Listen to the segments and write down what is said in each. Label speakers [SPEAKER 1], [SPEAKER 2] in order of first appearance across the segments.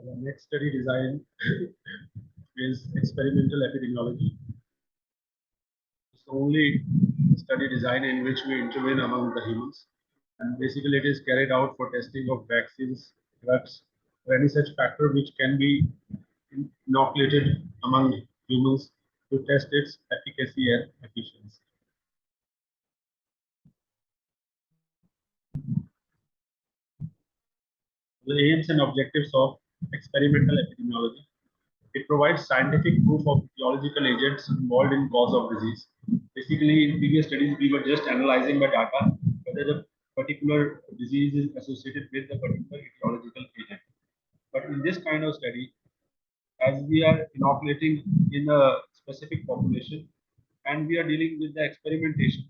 [SPEAKER 1] The next study design is experimental epidemiology. It's the only study design in which we intervene among the humans. And basically, it is carried out for testing of vaccines, drugs, or any such factor which can be inoculated among humans to test its efficacy and efficiency. The aims and objectives of experimental epidemiology. It provides scientific proof of biological agents involved in cause of disease. Basically, in previous studies, we were just analyzing the data whether the particular disease is associated with the particular etiological agent. But in this kind of study, as we are inoculating in a specific population and we are dealing with the experimentation,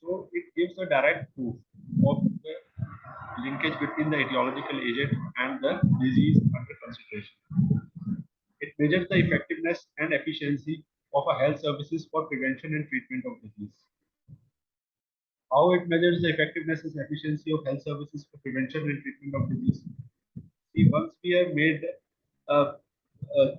[SPEAKER 1] so it gives a direct proof of the linkage between the etiological agent and the disease under consideration. It measures the effectiveness and efficiency of a health services for prevention and treatment of disease. How it measures the effectiveness and efficiency of health services for prevention and treatment of disease. See, once we have made uh, uh,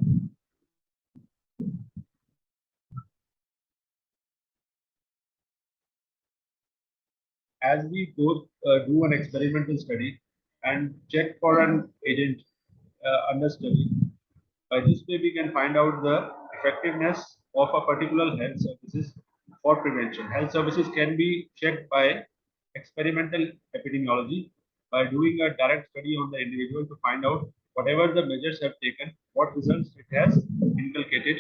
[SPEAKER 1] as we go do an experimental study and check for an agent under study, by this way we can find out the effectiveness of a particular health services for prevention. Health services can be checked by experimental epidemiology by doing a direct study on the individual to find out whatever the measures have taken, what results it has inculcated.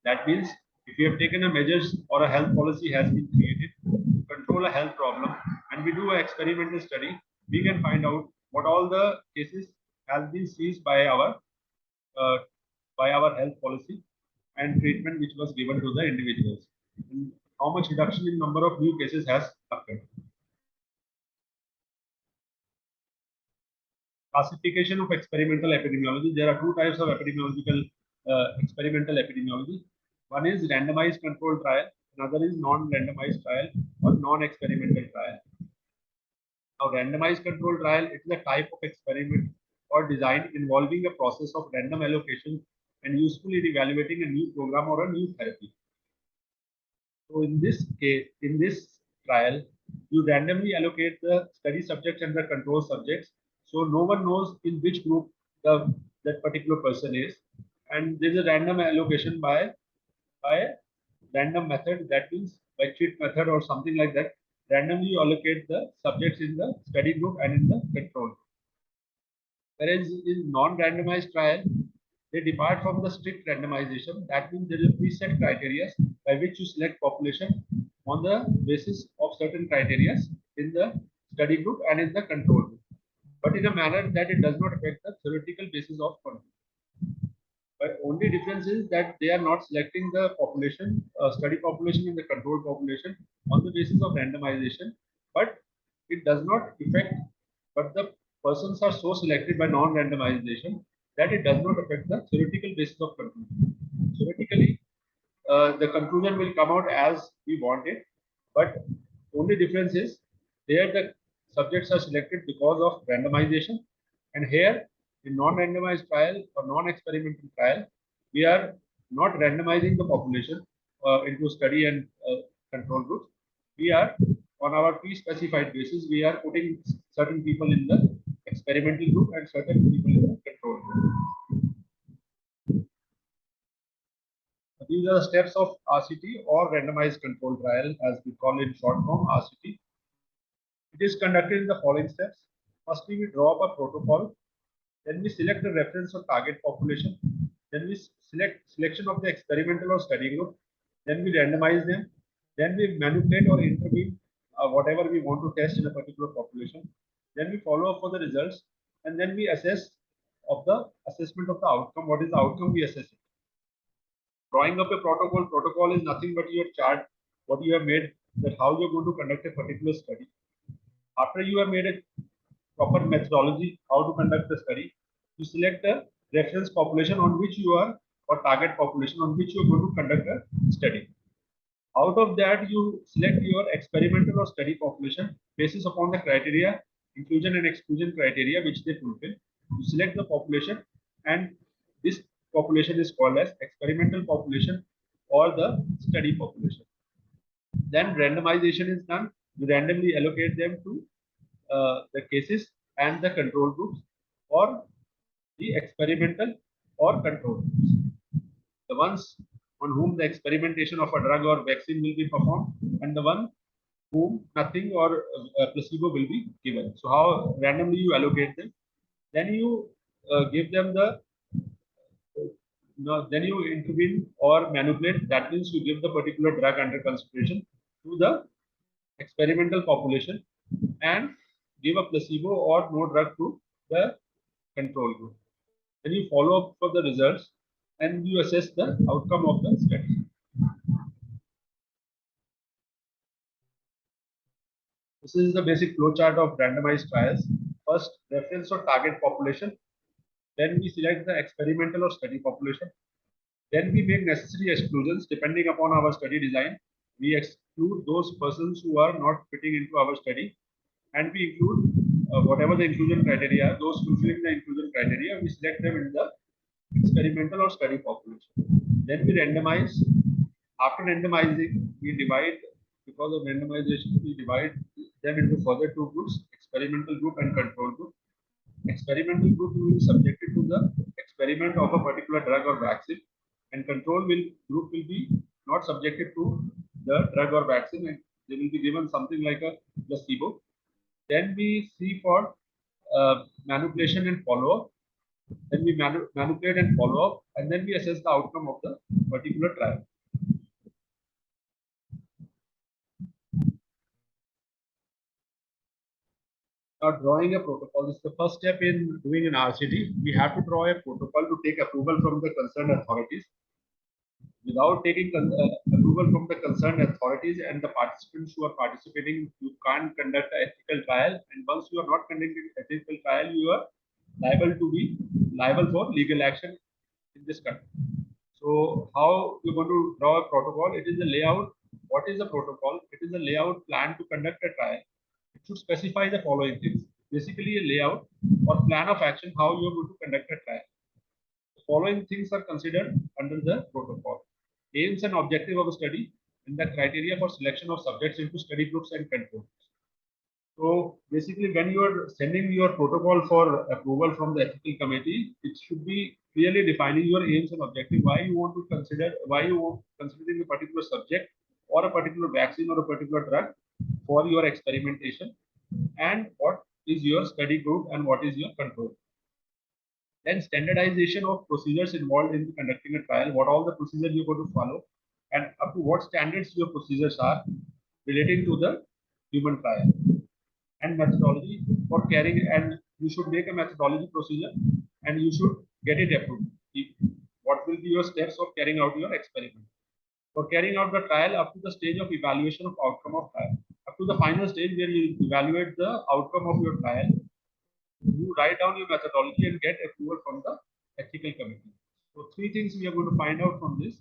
[SPEAKER 1] That means if you have taken a measures or a health policy has been created to control a health problem and we do an experimental study, we can find out what all the cases has been seized uh, by our health policy and treatment which was given to the individuals. And how much reduction in number of new cases has occurred. Classification of experimental epidemiology. There are two types of experimental epidemiology. One is randomized controlled trial, another is non-randomized trial or non-experimental trial. Now, randomized controlled trial it is a type of experiment or design involving a process of random allocation and usefully evaluating a new program or a new therapy. So in this case, in this trial, you randomly allocate the study subjects and the control subjects. So no one knows in which group that particular person is. And there is a random allocation by random method, that means by cheat method or something like that. Randomly you allocate the subjects in the study group and in the control group. Whereas in non-randomized trial, they depart from the strict randomization. That means there is a preset criteria by which you select population on the basis of certain criteria in the study group and in the control group, but in a manner that it does not affect the theoretical basis of control. But only difference is that they are not selecting the population, study population in the control population on the basis of randomization, but it does not affect, but the persons are so selected by non-randomization that it does not affect the theoretical basis of conclusion. Theoretically, the conclusion will come out as we want it, but only difference is there the subjects are selected because of randomization, and here in non-randomized trial or non-experimental trial, we are not randomizing the population into study and control groups. We are on our pre-specified basis, we are putting certain people in the experimental group and certain people in the control group. These are the steps of RCT or randomized control trial, as we call it in short form RCT. It is conducted in the following steps. Firstly, we draw up a protocol. Then we select the reference or target population. Then we select selection of the experimental or study group. Then we randomize them. Then we manipulate or intervene whatever we want to test in a particular population. Then we follow up for the results, and then we assess of the assessment of the outcome. What is the outcome? We assess it. Drawing up a protocol is nothing but your chart, what you have made, that how you're going to conduct a particular study. After you have made a proper methodology, how to conduct the study, you select the reference population on which you are, or target population on which you are going to conduct a study. Out of that, you select your experimental or study population basis upon the criteria, inclusion and exclusion criteria which they fulfill. You select the population and this population is called as experimental population or the study population. Then randomization is done. You randomly allocate them to the cases and the control groups or the experimental or control groups. The ones on whom the experimentation of a drug or vaccine will be performed, and the one whom nothing or placebo will be given. So how randomly you allocate them? Then you give them the then you intervene or manipulate. That means you give the particular drug under consideration to the experimental population and give a placebo or no drug to the control group. Then you follow up for the results and you assess the outcome of the study. This is the basic flowchart of randomized trials. First, reference or target population. Then we select the experimental or study population. Then we make necessary exclusions depending upon our study design. We exclude those persons who are not fitting into our study, and we include whatever the inclusion criteria, those fulfilling the inclusion criteria, we select them in the experimental or study population. Then we randomize. After randomizing, we divide, because of randomization, we divide them into further two groups, experimental group and control group. Experimental group will be subjected to the experiment of a particular drug or vaccine, and group will be not subjected to the drug or vaccine, and they will be given something like a placebo. Then we see for manipulation and follow-up. Then we manipulate and follow up, and then we assess the outcome of the particular trial. Now, drawing a protocol is the first step in doing an RCT. We have to draw a protocol to take approval from the concerned authorities. Without taking approval from the concerned authorities and the participants who are participating, you can't conduct an ethical trial. And once you are not conducting an ethical trial, you are liable for legal action in this country. So, how you're going to draw a protocol? It is a layout. What is the protocol? It is a layout plan to conduct a trial. It should specify the following things. Basically, a layout or plan of action how you are going to conduct a trial. The following things are considered under the protocol: aims and objective of a study, and the criteria for selection of subjects into study groups and controls. So basically, when you are sending your protocol for approval from the ethical committee, it should be clearly defining your aims and objective. Why you want considering a particular subject or a particular vaccine or a particular drug for your experimentation, and what is your study group and what is your control. Then standardization of procedures involved in conducting a trial, what all the procedures you're going to follow, and up to what standards your procedures are relating to the human trial. And methodology for carrying, and you should make a methodology procedure and you should get it approved. What will be your steps of carrying out your experiment? For carrying out the trial up to the stage of evaluation of outcome of trial, up to the final stage where you evaluate the outcome of your trial, you write down your methodology and get approval from the ethical committee. So three things we are going to find out from this.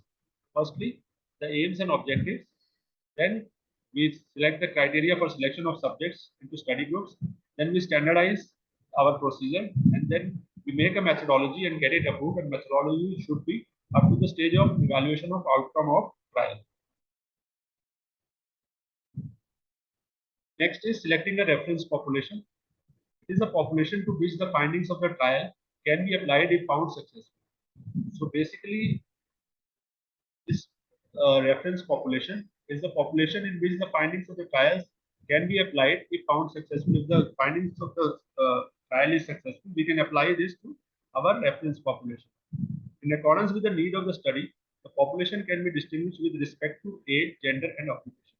[SPEAKER 1] Firstly, the aims and objectives. Then we select the criteria for selection of subjects into study groups. Then we standardize our procedure, and then we make a methodology and get it approved. And methodology should be up to the stage of evaluation of outcome of trial. Next is selecting a reference population. It is a population to which the findings of the trial can be applied if found successful. So basically, this reference population is the population in which the findings of the trials can be applied if found successful. If the findings of the trial is successful, we can apply this to our reference population. In accordance with the need of the study, the population can be distinguished with respect to age, gender, and occupation.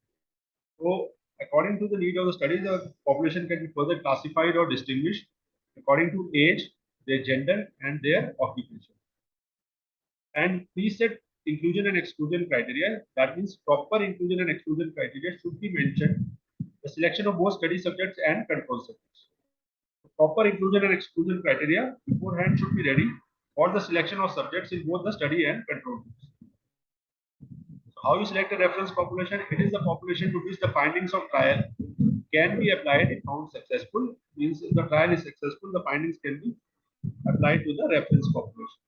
[SPEAKER 1] So, according to the need of the study, the population can be further classified or distinguished according to age, their gender, and their occupation. And preset inclusion and exclusion criteria, that means proper inclusion and exclusion criteria should be mentioned. The selection of both study subjects and control subjects. The proper inclusion and exclusion criteria beforehand should be ready for the selection of subjects in both the study and control groups. So how you select a reference population? It is the population to which the findings of trial can be applied if found successful. Means if the trial is successful, the findings can be applied to the reference population.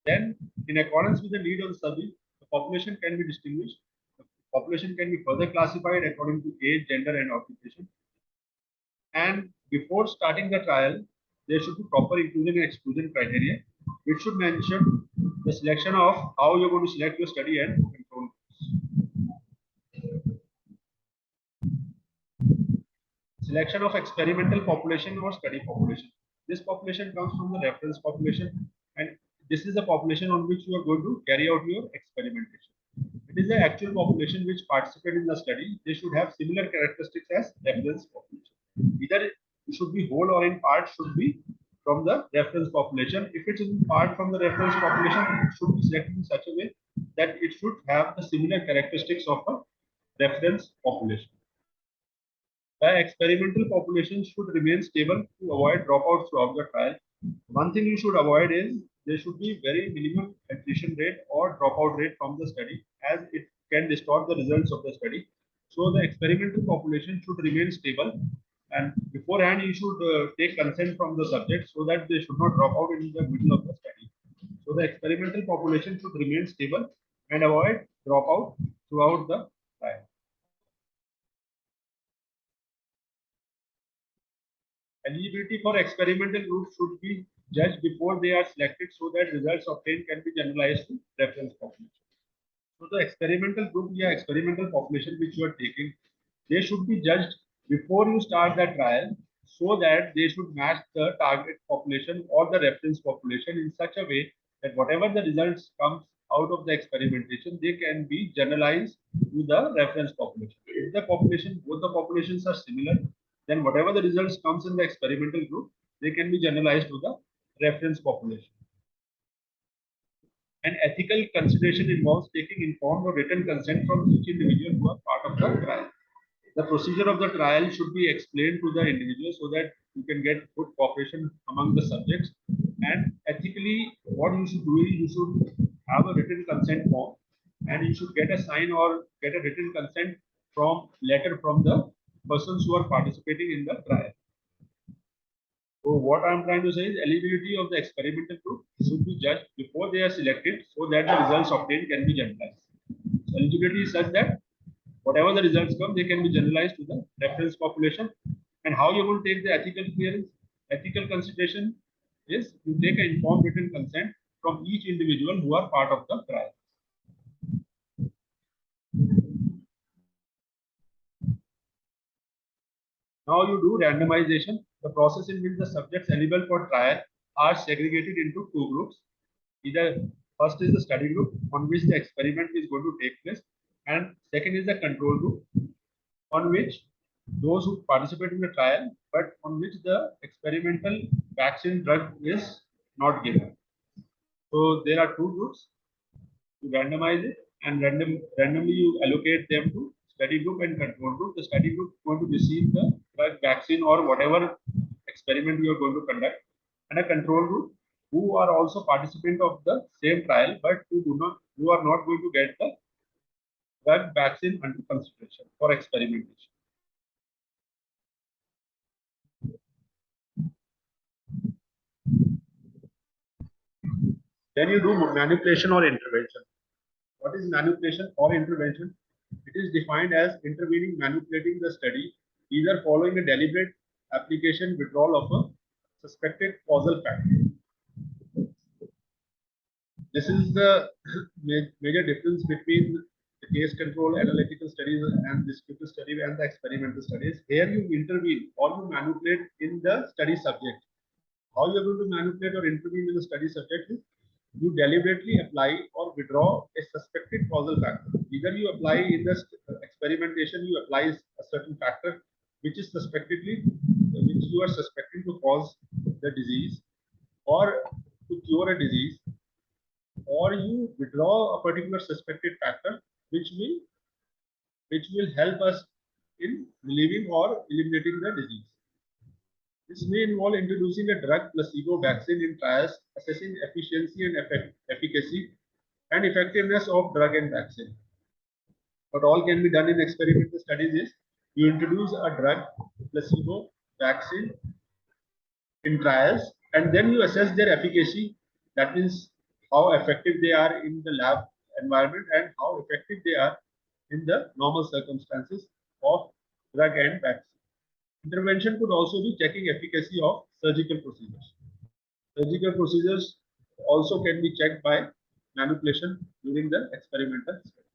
[SPEAKER 1] Then, in accordance with the need of the study, the population can be distinguished. The population can be further classified according to age, gender, and occupation. And before starting the trial, there should be proper inclusion and exclusion criteria, which should mention the selection of how you're going to select your study and control. Selection of experimental population or study population. This population comes from the reference population, and this is the population on which you are going to carry out your experimentation. It is the actual population which participate in the study. They should have similar characteristics as reference population. Either it should be whole or in part should be from the reference population. If it is in part from the reference population, it should be selected in such a way that it should have the similar characteristics of a reference population. The experimental population should remain stable to avoid dropouts throughout the trial. One thing you should avoid is there should be very minimum attrition rate or dropout rate from the study, as it can distort the results of the study. So the experimental population should remain stable, and beforehand you should take consent from the subject so that they should not drop out in the middle of the study. So the experimental population should remain stable and avoid dropout throughout the trial. Eligibility for experimental groups should be judged before they are selected so that results obtained can be generalized to reference population. So the experimental group or experimental population which you are taking, they should be judged before you start the trial so that they should match the target population or the reference population in such a way that whatever the results comes out of the experimentation, they can be generalized to the reference population. If the population, both the populations are similar, then whatever the results comes in the experimental group, they can be generalized to the reference population. An ethical consideration involves taking informed or written consent from each individual who are part of the trial. The procedure of the trial should be explained to the individual so that you can get good cooperation among the subjects. And ethically, what you should do is you should have a written consent form, and you should get a sign or get a written consent from letter from the persons who are participating in the trial. So what I'm trying to say is eligibility of the experimental group should be judged before they are selected so that the results obtained can be generalized. So eligibility is such that whatever the results come, they can be generalized to the reference population. And how you will take the ethical clearance, ethical consideration is you take an informed written consent from each individual who are part of the trial. Now you do randomization, the process in which the subjects eligible for trial are segregated into two groups. Either first is the study group on which the experiment is going to take place, and second is the control group on which those who participate in the trial, but on which the experimental vaccine drug is not given. So there are two groups. You randomize it and randomly you allocate them to study group and control group. The study group is going to receive the drug, vaccine, or whatever experiment you are going to conduct, and a control group who are also participant of the same trial, but who are not going to get the drug, vaccine under consideration for experimentation. Then you do manipulation or intervention. What is manipulation or intervention? It is defined as intervening, manipulating the study, either following a deliberate application withdrawal of a suspected causal factor. This is the major difference between the case control analytical studies and descriptive study and the experimental studies. Here you intervene or you manipulate in the study subject. How you are going to manipulate or intervene in the study subject is you deliberately apply or withdraw a suspected causal factor. Either you apply in the experimentation, you apply a certain factor which is which you are suspecting to cause the disease or to cure a disease, or you withdraw a particular suspected factor which will help us in relieving or eliminating the disease. This may involve introducing a drug, placebo, vaccine in trials, assessing efficiency and efficacy and effectiveness of drug and vaccine. What all can be done in experimental studies is you introduce a drug, placebo, vaccine in trials and then you assess their efficacy. That means how effective they are in the lab environment and how effective they are in the normal circumstances of drug and vaccine. Intervention could also be checking efficacy of surgical procedures. Surgical procedures also can be checked by manipulation during the experimental study.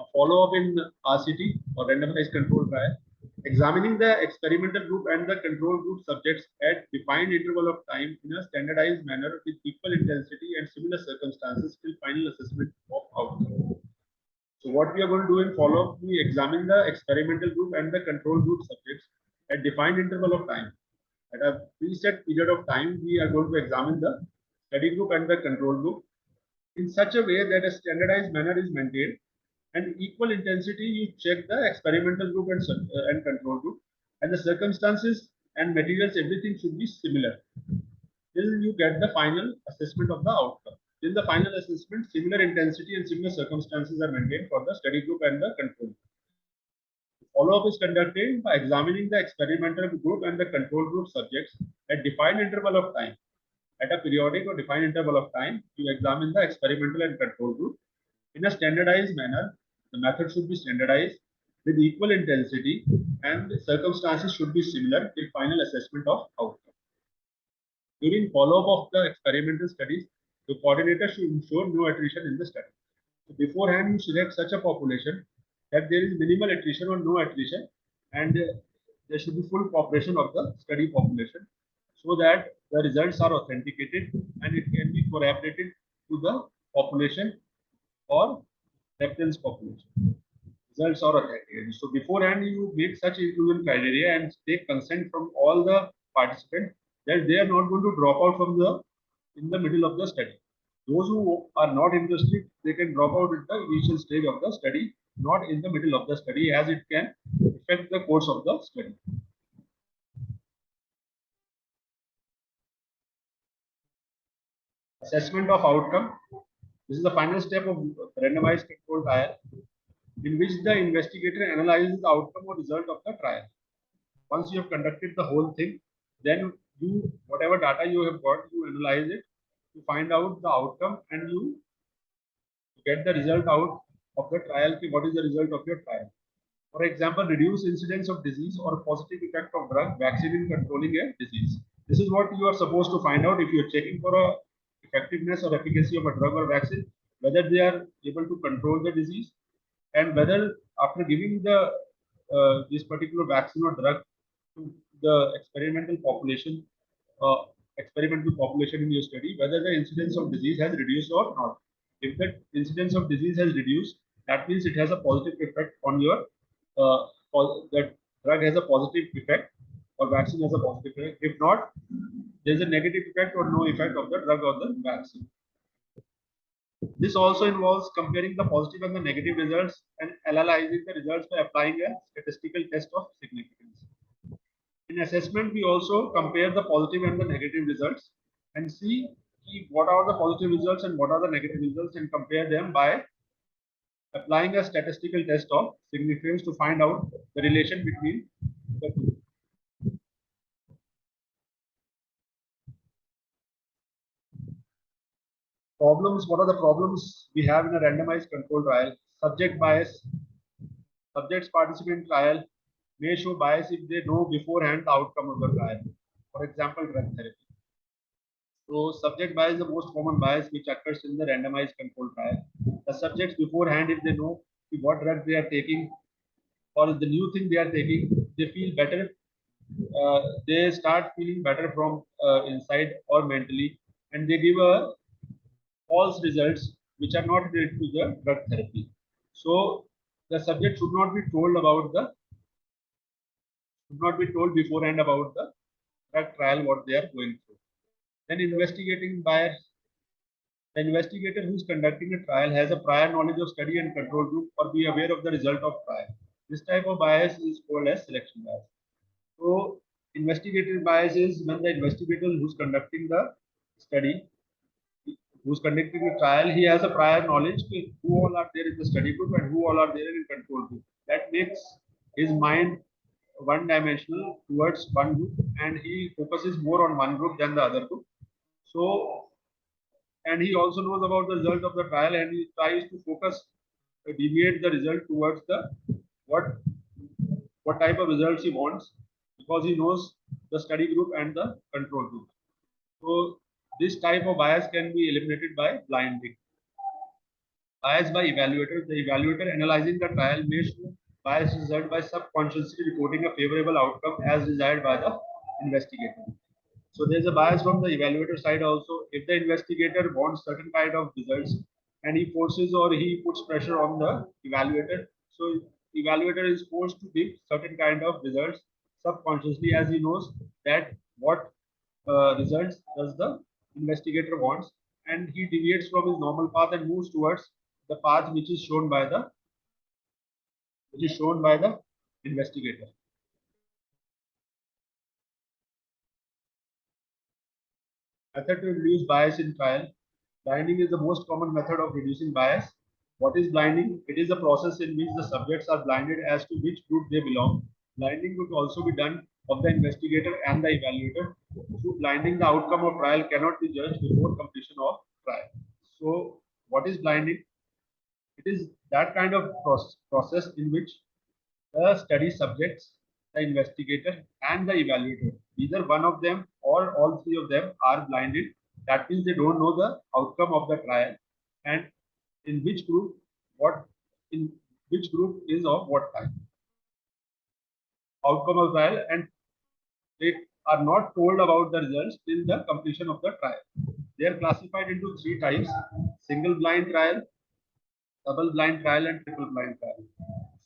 [SPEAKER 1] A follow-up in RCT or randomized control trial, examining the experimental group and the control group subjects at defined interval of time in a standardized manner with equal intensity and similar circumstances till final assessment of outcome. So what we are going to do in follow-up, we examine the experimental group and the control group subjects at defined interval of time. At a preset period of time, we are going to examine the study group and the control group in such a way that a standardized manner is maintained and equal intensity. You check the experimental group and control group, and the circumstances and materials, everything should be similar till you get the final assessment of the outcome. In the final assessment, similar intensity and similar circumstances are maintained for the study group and the control group. Follow-up is conducted by examining the experimental group and the control group subjects at defined interval of time. At a periodic or defined interval of time, you examine the experimental and control group in a standardized manner. The method should be standardized with equal intensity and the circumstances should be similar till final assessment of outcome. During follow-up of the experimental studies, the coordinator should ensure no attrition in the study. So beforehand, you select such a population that there is minimal attrition or no attrition, and there should be full cooperation of the study population so that the results are authenticated and it can be corroborated to the population or reference population. Results are authenticated. So beforehand, you make such inclusion criteria and take consent from all the participants that they are not going to drop out from the in the middle of the study. Those who are not interested, they can drop out at the initial stage of the study, not in the middle of the study, as it can affect the course of the study. Assessment of outcome. This is the final step of randomized controlled trial, in which the investigator analyzes the outcome or result of the trial. Once you have conducted the whole thing, then you, whatever data you have got, you analyze it to find out the outcome and you get the result out of the trial. What is the result of your trial? For example, reduce incidence of disease or positive effect of drug vaccine in controlling a disease. This is what you are supposed to find out if you are checking for a effectiveness or efficacy of a drug or vaccine, whether they are able to control the disease and whether after giving the this particular vaccine or drug to the experimental population in your study, whether the incidence of disease has reduced or not. If the incidence of disease has reduced, that means it has a positive effect on your that drug has a positive effect or vaccine has a positive effect. If not, there is a negative effect or no effect of the drug or the vaccine. This also involves comparing the positive and the negative results and analyzing the results by applying a statistical test of significance. In assessment, we also compare the positive and the negative results and see what are the positive results and what are the negative results and compare them by applying a statistical test of significance to find out the relation between the two. Problems, what are the problems we have in a randomized control trial? Subject bias. Subjects participate in trial may show bias if they know beforehand the outcome of the trial. For example, drug therapy. So subject bias is the most common bias which occurs in the randomized control trial. The subjects beforehand, if they know what drug they are taking or the new thing they are taking, they feel better. They start feeling better from inside or mentally, and they give a false results which are not related to the drug therapy. So the subject should not be told beforehand about the drug trial what they are going through. Then investigating bias. The investigator who is conducting a trial has a prior knowledge of study and control group or be aware of the result of trial. This type of bias is called as selection bias. So investigative bias is when the investigator who's conducting the study, who's conducting the trial, he has a prior knowledge of who all are there in the study group and who all are there in control group. That makes his mind one dimensional towards one group, and he focuses more on one group than the other group. So, and he also knows about the result of the trial, and he tries to focus, deviate the result towards the what what type of results he wants, because he knows the study group and the control group. So this type of bias can be eliminated by blinding. Bias by evaluator. The evaluator analyzing the trial may show bias result by subconsciously reporting a favorable outcome as desired by the investigator. So there's a bias from the evaluator side also. If the investigator wants certain kind of results and he forces or he puts pressure on the evaluator, so evaluator is forced to give certain kind of results subconsciously, as he knows that what results does the investigator wants, and he deviates from his normal path and moves towards the path which is shown by the investigator. Method to reduce bias in trial. Blinding is the most common method of reducing bias. What is blinding? It is a process in which the subjects are blinded as to which group they belong. Blinding could also be done of the investigator and the evaluator. Through blinding, the outcome of trial cannot be judged before completion of trial. So, what is blinding? It is that kind of process in which the study subjects, the investigator, and the evaluator, either one of them or all three of them, are blinded. That means they don't know the outcome of the trial and in which group, what in which group is of what type. Outcome of trial, and they are not told about the results till the completion of the trial. They are classified into three types: single blind trial, double blind trial, and triple blind trial.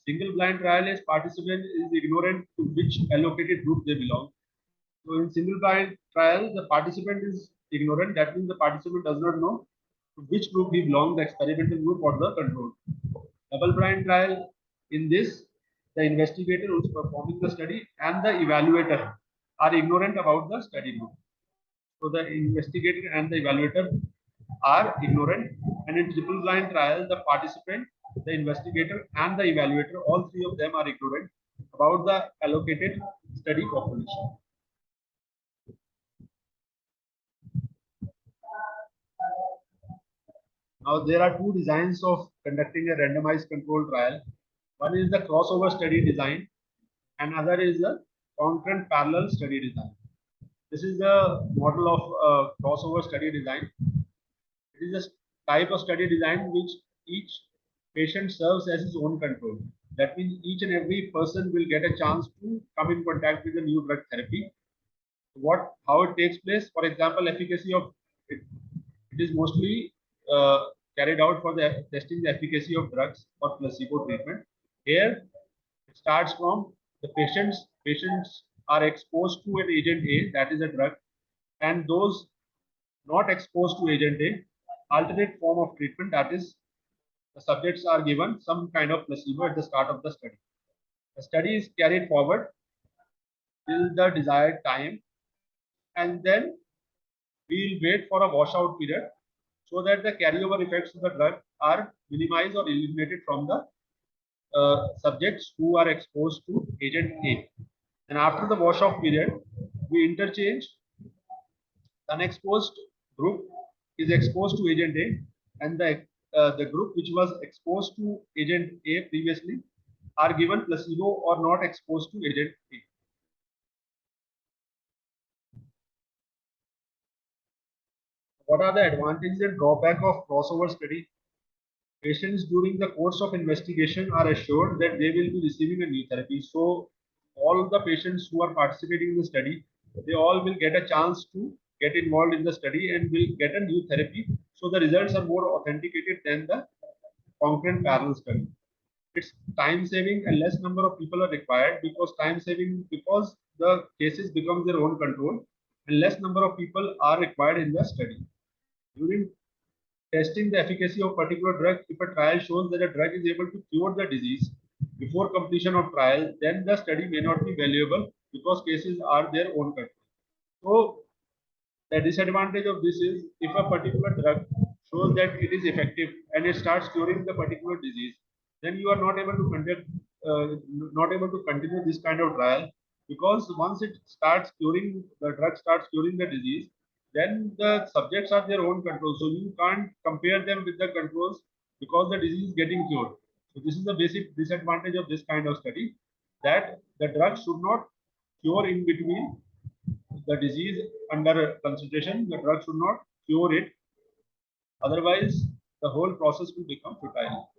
[SPEAKER 1] Single blind trial is participant is ignorant to which allocated group they belong. So in single blind trial, the participant is ignorant. That means the participant does not know to which group he belongs, the experimental group or the control. Double blind trial, in this, the investigator who is performing the study and the evaluator are ignorant about the study group. So the investigator and the evaluator are ignorant, and in triple blind trial, the participant, the investigator, and the evaluator, all three of them are ignorant about the allocated study population. Now, there are two designs of conducting a randomized controlled trial. One is the crossover study design, and other is the concurrent parallel study design. This is the model of crossover study design. It is a type of study design which each patient serves as his own control. That means each and every person will get a chance to come in contact with a new drug therapy. How it takes place? For example, efficacy of it, it is mostly carried out for the testing the efficacy of drugs or placebo treatment. Here, it starts from the patients. Patients are exposed to an agent A, that is a drug, and those not exposed to agent A, alternate form of treatment, that is, the subjects are given some kind of placebo at the start of the study. The study is carried forward till the desired time, and then we will wait for a washout period so that the carryover effects of the drug are minimized or eliminated from the subjects who are exposed to agent A. And after the washout period, we interchange unexposed group is exposed to agent A, and the group which was exposed to agent A previously are given placebo or not exposed to agent A. What are the advantages and drawback of crossover study? Patients during the course of investigation are assured that they will be receiving a new therapy. So all the patients who are participating in the study, they all will get a chance to get involved in the study and will get a new therapy. So the results are more authenticated than the concurrent parallel study. It's time saving and less number of people are required because time saving because the cases become their own control and less number of people are required in the study. During testing the efficacy of particular drug, if a trial shows that a drug is able to cure the disease before completion of trial, then the study may not be valuable because cases are their own control. So the disadvantage of this is if a particular drug shows that it is effective and it starts curing the particular disease, then you are not able to conduct not able to continue this kind of trial, because once it starts curing, the drug starts curing the disease, then the subjects are their own control. So you can't compare them with the controls because the disease is getting cured. So this is the basic disadvantage of this kind of study, that the drug should not cure in between the disease under consideration. The drug should not cure it, otherwise the whole process will become futile.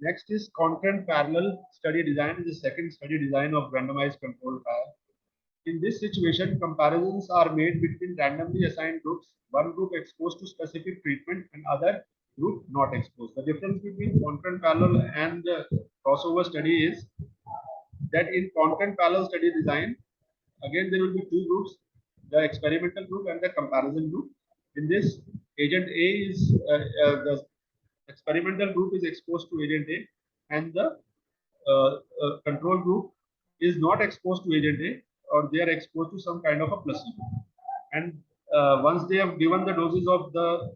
[SPEAKER 1] Next is concurrent parallel study design, is the second study design of randomized controlled trial. In this situation, comparisons are made between randomly assigned groups, one group exposed to specific treatment and other group not exposed. The difference between concurrent parallel and the crossover study is that in concurrent parallel study design, again there will be two groups, the experimental group and the comparison group. In this, agent A is the experimental group is exposed to agent A, and the control group is not exposed to agent A, or they are exposed to some kind of a placebo. And once they have given the doses of uh,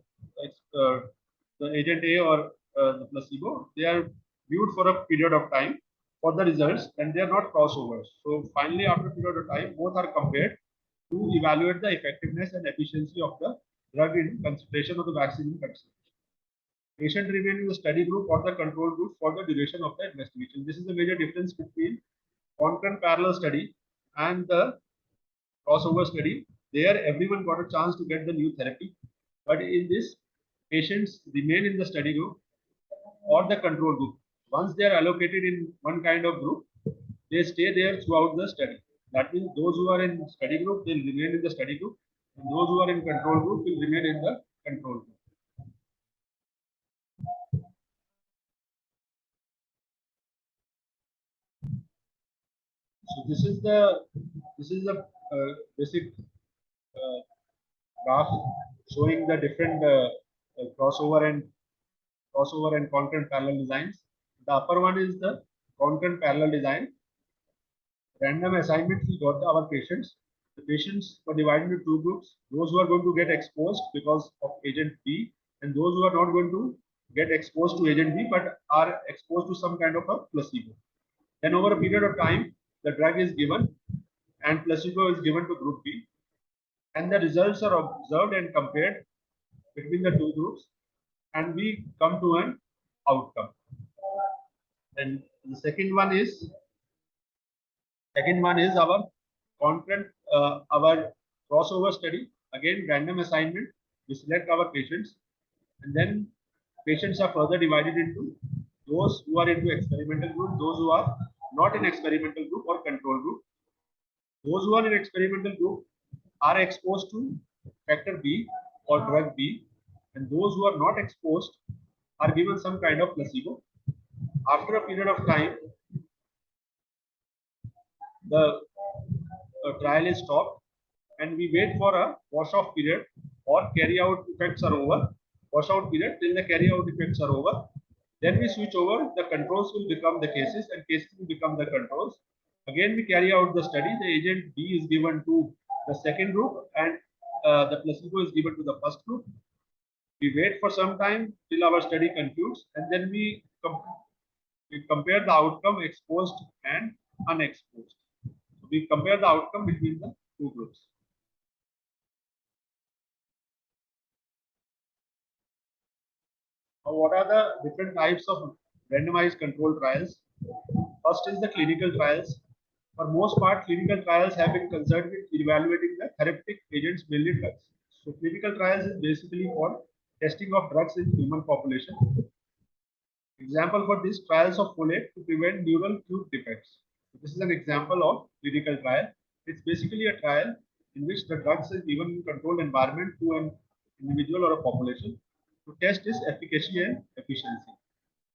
[SPEAKER 1] the agent A or the placebo, they are viewed for a period of time for the results, and they are not crossovers. So finally, after a period of time, both are compared to evaluate the effectiveness and efficiency of the drug in concentration of the vaccine in concentration. Patient remain in the study group or the control group for the duration of the investigation. This is the major difference between concurrent parallel study and the crossover study. There, everyone got a chance to get the new therapy, but in this, patients remain in the study group or the control group. Once they are allocated in one kind of group, they stay there throughout the study. That means those who are in study group will remain in the study group, and those who are in control group will remain in the control group. So this is the basic graph showing the different crossover and concurrent parallel designs. The upper one is the concurrent parallel design. Random assignment, we got our patients. The patients were divided into two groups: those who are going to get exposed because of agent B, and those who are not going to get exposed to agent B but are exposed to some kind of a placebo. Then over a period of time, the drug is given and placebo is given to group B, and the results are observed and compared between the two groups, and we come to an outcome. And the second one is our concurrent, our crossover study. Again, random assignment. We select our patients, and then patients are further divided into those who are into experimental group, those who are not in experimental group or control group. Those who are in experimental group are exposed to factor B or drug B, and those who are not exposed are given some kind of placebo. After a period of time, the trial is stopped, and we wait for a wash-off period or carry-out effects are over. Wash-out period till the carry-out effects are over. Then we switch over. The controls will become the cases, and cases will become the controls. Again, we carry out the study. The agent B is given to the second group, and the placebo is given to the first group. We wait for some time till our study concludes, and then we compare the outcome exposed and unexposed. So we compare the outcome between the two groups. Now, what are the different types of randomized controlled trials? First is the clinical trials. For most part, clinical trials have been concerned with evaluating the therapeutic agents, mainly drugs. So clinical trials is basically for testing of drugs in human population. Example for this, trials of folate to prevent neural tube defects. So this is an example of clinical trial. It's basically a trial in which the drugs is given in controlled environment to an individual or a population to test its efficacy and efficiency.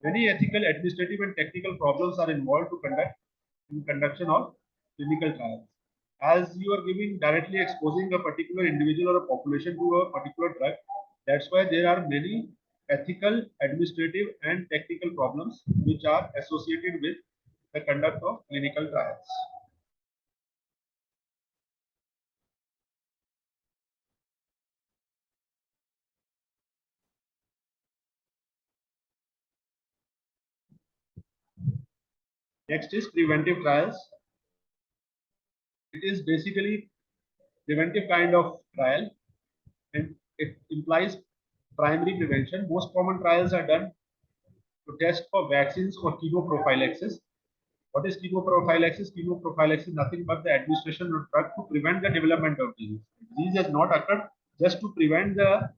[SPEAKER 1] Many ethical, administrative, and technical problems are involved to conduct in conduction of clinical trials. As you are giving directly exposing a particular individual or a population to a particular drug, that's why there are many ethical, administrative, and technical problems which are associated with the conduct of clinical trials. Next is preventive trials. It is basically preventive kind of trial, and it implies primary prevention. Most common trials are done to test for vaccines or chemoprophylaxis. What is chemoprophylaxis? Chemoprophylaxis is nothing but the administration of drug to prevent the development of disease. Disease has not occurred, just to prevent the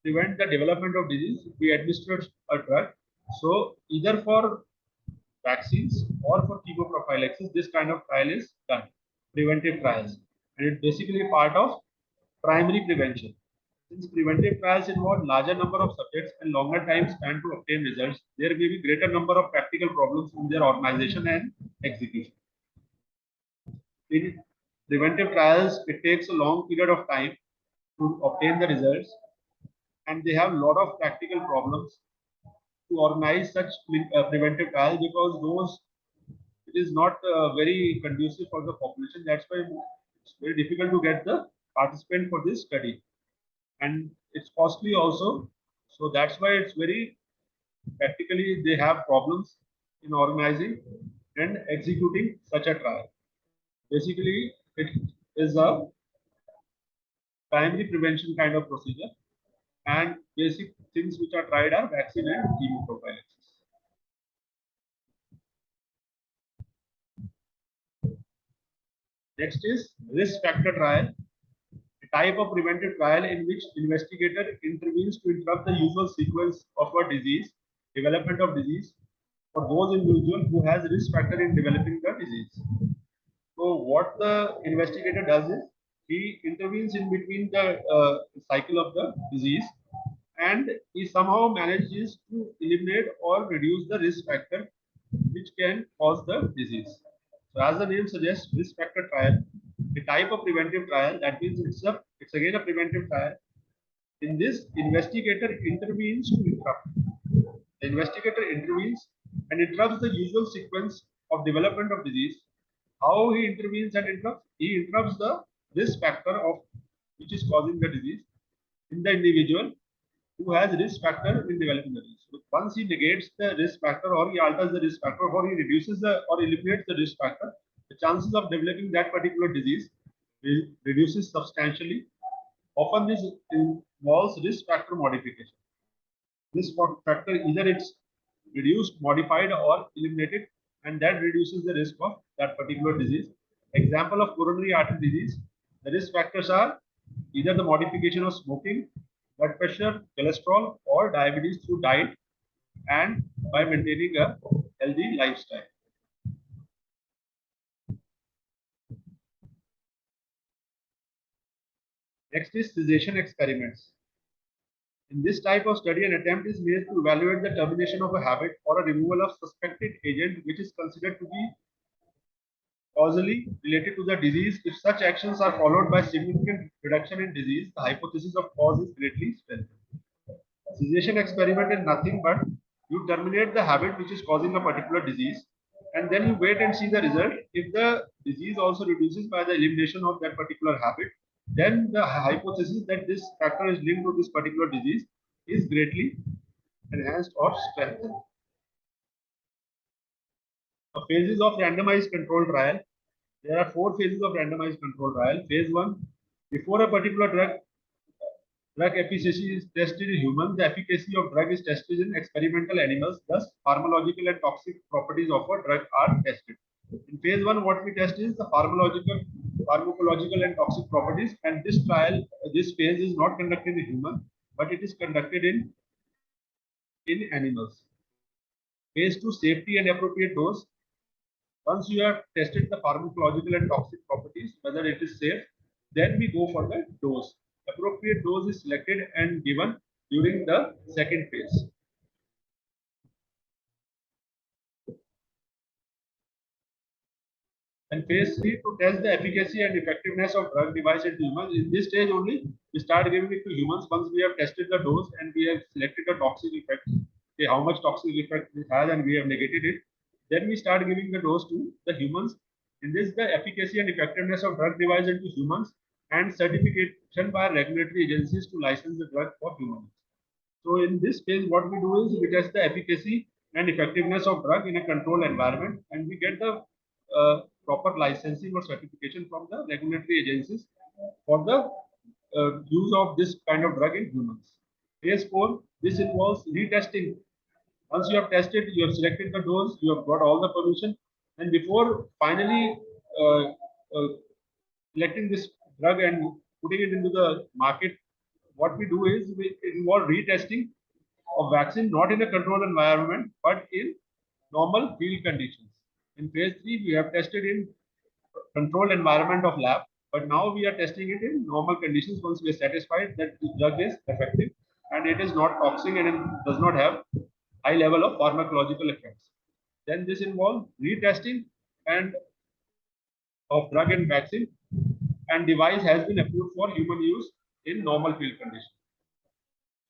[SPEAKER 1] prevent the development of disease. We administer a drug. So either for vaccines or for chemoprophylaxis, this kind of trial is done, preventive trials, and it's basically part of primary prevention. Since preventive trials involve larger number of subjects and longer time span to obtain results, there may be greater number of practical problems in their organization and execution. In preventive trials, it takes a long period of time to obtain the results, and they have a lot of practical problems to organize such preventive trials, because those it is not very conducive for the population. That's why it's very difficult to get the participant for this study, and it's costly also. So that's why it's very practically they have problems in organizing and executing such a trial. Basically, it is a primary prevention kind of procedure, and basic things which are tried are vaccine and chemoprophylaxis. Next is risk factor trial, a type of preventive trial in which investigator intervenes to interrupt the usual sequence of a disease, development of disease, for those individuals who has risk factor in developing the disease. So what the investigator does is he intervenes in between the cycle of the disease, and he somehow manages to eliminate or reduce the risk factor which can cause the disease. So as the name suggests, risk factor trial, a type of preventive trial, that means it's again a preventive trial. In this, investigator intervenes to interrupt. The investigator intervenes and interrupts the usual sequence of development of disease. How he intervenes and interrupts? He interrupts the risk factor of which is causing the disease in the individual who has risk factor in developing the disease. So once he negates the risk factor, or he alters the risk factor, or he reduces the or eliminates the risk factor, the chances of developing that particular disease reduces substantially. Often this involves risk factor modification. This factor either it's reduced, modified, or eliminated, and that reduces the risk of that particular disease. Example of coronary artery disease, the risk factors are either the modification of smoking, blood pressure, cholesterol, or diabetes through diet and by maintaining a healthy lifestyle. Next is cessation experiments. In this type of study, an attempt is made to evaluate the termination of a habit or a removal of suspected agent which is considered to be causally related to the disease. If such actions are followed by significant reduction in disease, the hypothesis of cause is greatly strengthened. Cessation experiment is nothing but you terminate the habit which is causing a particular disease, and then you wait and see the result. If the disease also reduces by the elimination of that particular habit, then the hypothesis that this factor is linked to this particular disease is greatly enhanced or strengthened. The phases of randomized control trial. There are four phases of randomized control trial. Phase one, before a particular drug efficacy is tested in humans, the efficacy of drug is tested in experimental animals. Thus, pharmacological and toxic properties of a drug are tested. In phase one, what we test is the pharmacological and toxic properties, and this phase is not conducted in human, but it is conducted in animals. Phase two, safety and appropriate dose. Once you have tested the pharmacological and toxic properties, whether it is safe, then we go for the dose. Appropriate dose is selected and given during the second phase. And phase three, to test the efficacy and effectiveness of drug device in humans. In this stage only, we start giving it to humans once we have tested the dose and we have selected the toxic effect, okay, how much toxic effect it has, and we have negated it. Then we start giving the dose to the humans. In this, the efficacy and effectiveness of drug device into humans and certification by regulatory agencies to license the drug for humans. So in this phase, what we do is we test the efficacy and effectiveness of drug in a controlled environment, and we get the proper licensing or certification from the regulatory agencies for the use of this kind of drug in humans. Phase 4, this involves retesting. Once you have tested, you have selected the dose, you have got all the permission, and before finally selecting this drug and putting it into the market, what we do is we involve retesting of vaccine not in a controlled environment but in normal field conditions. In phase 3, we have tested in controlled environment of lab, but now we are testing it in normal conditions once we are satisfied that the drug is effective and it is not toxic and it does not have high level of pharmacological effects. Then this involves retesting and of drug and vaccine, and device has been approved for human use in normal field conditions.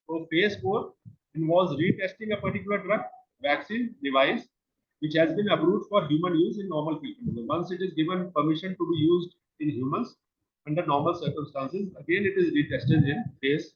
[SPEAKER 1] So phase 4 involves retesting a particular drug, vaccine, device, which has been approved for human use in normal field conditions. Once it is given permission to be used in humans under normal circumstances, again it is retested in phase